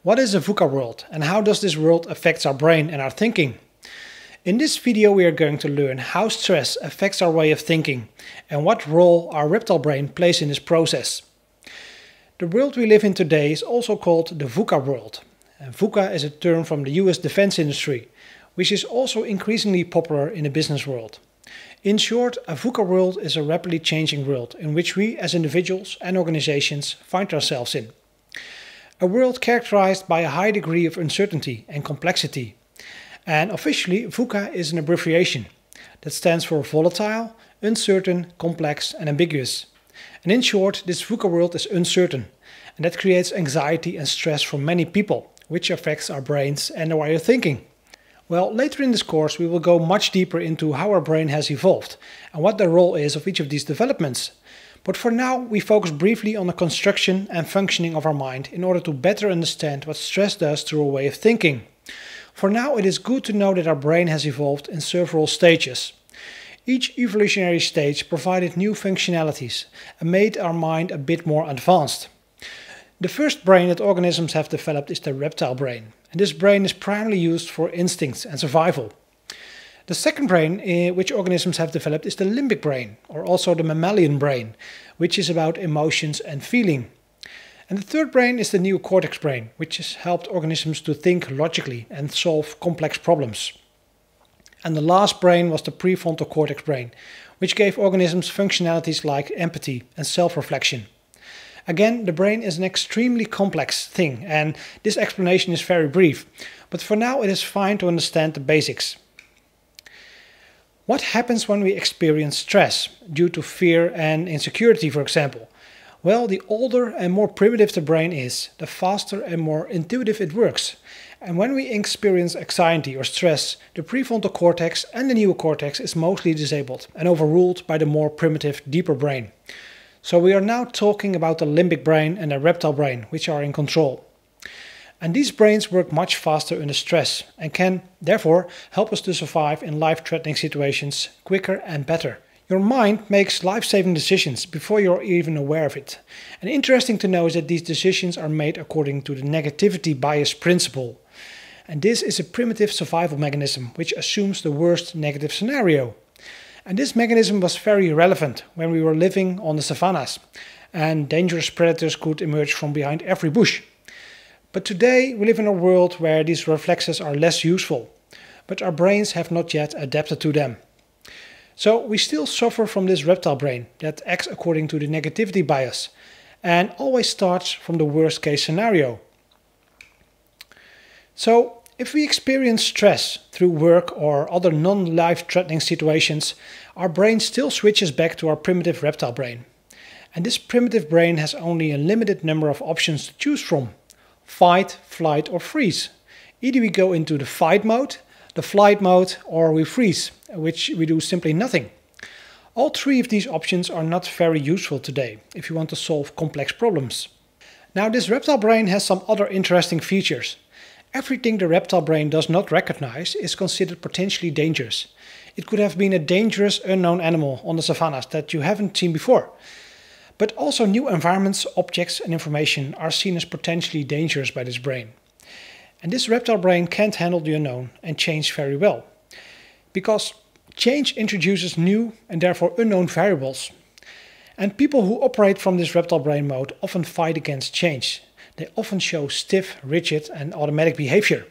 What is the VUCA world and how does this world affect our brain and our thinking? In this video we are going to learn how stress affects our way of thinking and what role our reptile brain plays in this process. The world we live in today is also called the VUCA world. And VUCA is a term from the US defense industry, which is also increasingly popular in the business world. In short, a VUCA world is a rapidly changing world in which we as individuals and organizations find ourselves in. A world characterized by a high degree of uncertainty and complexity. And officially, VUCA is an abbreviation that stands for volatile, uncertain, complex and ambiguous. And in short, this VUCA world is uncertain, and that creates anxiety and stress for many people, which affects our brains and our way of thinking. Well, later in this course we will go much deeper into how our brain has evolved and what the role is of each of these developments. But for now we focus briefly on the construction and functioning of our mind in order to better understand what stress does to our way of thinking. For now it is good to know that our brain has evolved in several stages. Each evolutionary stage provided new functionalities and made our mind a bit more advanced. The first brain that organisms have developed is the reptile brain, and this brain is primarily used for instincts and survival. The second brain which organisms have developed is the limbic brain, or also the mammalian brain, which is about emotions and feeling. And the third brain is the neocortex brain, which has helped organisms to think logically and solve complex problems. And the last brain was the prefrontal cortex brain, which gave organisms functionalities like empathy and self-reflection. Again, the brain is an extremely complex thing, and this explanation is very brief, but for now it is fine to understand the basics. What happens when we experience stress due to fear and insecurity, for example? Well, the older and more primitive the brain is, the faster and more intuitive it works. And when we experience anxiety or stress, the prefrontal cortex and the neocortex is mostly disabled and overruled by the more primitive, deeper brain. So we are now talking about the limbic brain and the reptile brain, which are in control. And these brains work much faster under stress and can, therefore, help us to survive in life-threatening situations quicker and better. Your mind makes life-saving decisions before you're even aware of it. And interesting to know is that these decisions are made according to the negativity bias principle. And this is a primitive survival mechanism which assumes the worst negative scenario. And this mechanism was very relevant when we were living on the savannas and dangerous predators could emerge from behind every bush. But today we live in a world where these reflexes are less useful, but our brains have not yet adapted to them. So we still suffer from this reptile brain that acts according to the negativity bias and always starts from the worst case scenario. So if we experience stress through work or other non-life-threatening situations, our brain still switches back to our primitive reptile brain. And this primitive brain has only a limited number of options to choose from: fight, flight or freeze. Either we go into the fight mode, the flight mode, or we freeze, which we do simply nothing. All three of these options are not very useful today if you want to solve complex problems. Now this reptile brain has some other interesting features. Everything the reptile brain does not recognize is considered potentially dangerous. It could have been a dangerous unknown animal on the savannas that you haven't seen before. But also new environments, objects and information are seen as potentially dangerous by this brain. And this reptile brain can't handle the unknown and change very well. Because change introduces new and therefore unknown variables. And people who operate from this reptile brain mode often fight against change. They often show stiff, rigid and automatic behavior.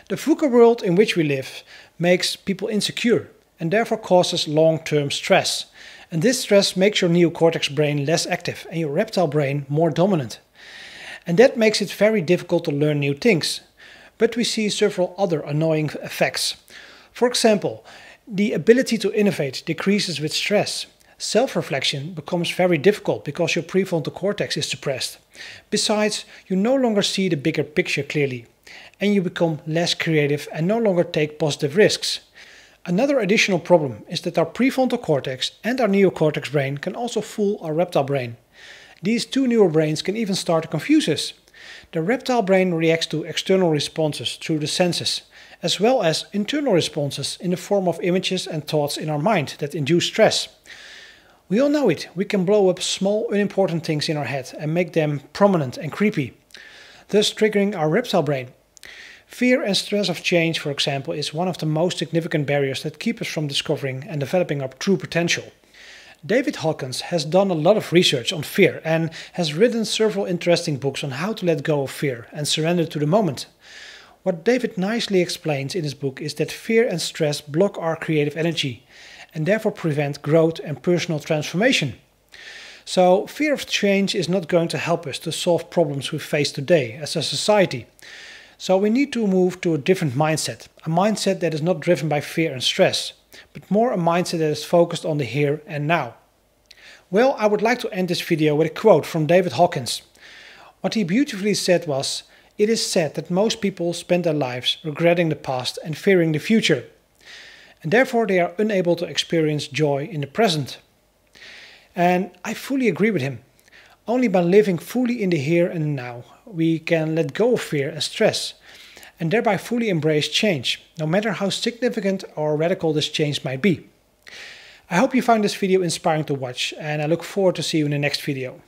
The VUCA world in which we live makes people insecure and therefore causes long-term stress. And this stress makes your neocortex brain less active and your reptile brain more dominant. And that makes it very difficult to learn new things. But we see several other annoying effects. For example, the ability to innovate decreases with stress. Self-reflection becomes very difficult because your prefrontal cortex is suppressed. Besides, you no longer see the bigger picture clearly, and you become less creative and no longer take positive risks. Another additional problem is that our prefrontal cortex and our neocortex brain can also fool our reptile brain. These two neural brains can even start to confuse us. The reptile brain reacts to external responses through the senses, as well as internal responses in the form of images and thoughts in our mind that induce stress. We all know it. We can blow up small, unimportant things in our head and make them prominent and creepy. thus triggering our reptile brain. Fear and stress of change, for example, is one of the most significant barriers that keep us from discovering and developing our true potential. David Hawkins has done a lot of research on fear and has written several interesting books on how to let go of fear and surrender to the moment. What David nicely explains in his book is that fear and stress block our creative energy and therefore prevent growth and personal transformation. So fear of change is not going to help us to solve problems we face today as a society. So we need to move to a different mindset, a mindset that is not driven by fear and stress, but more a mindset that is focused on the here and now. Well, I would like to end this video with a quote from David Hawkins. What he beautifully said was, "It is said that most people spend their lives regretting the past and fearing the future, and therefore they are unable to experience joy in the present." And I fully agree with him. Only by living fully in the here and now, we can let go of fear and stress, and thereby fully embrace change, no matter how significant or radical this change might be. I hope you found this video inspiring to watch, and I look forward to seeing you in the next video.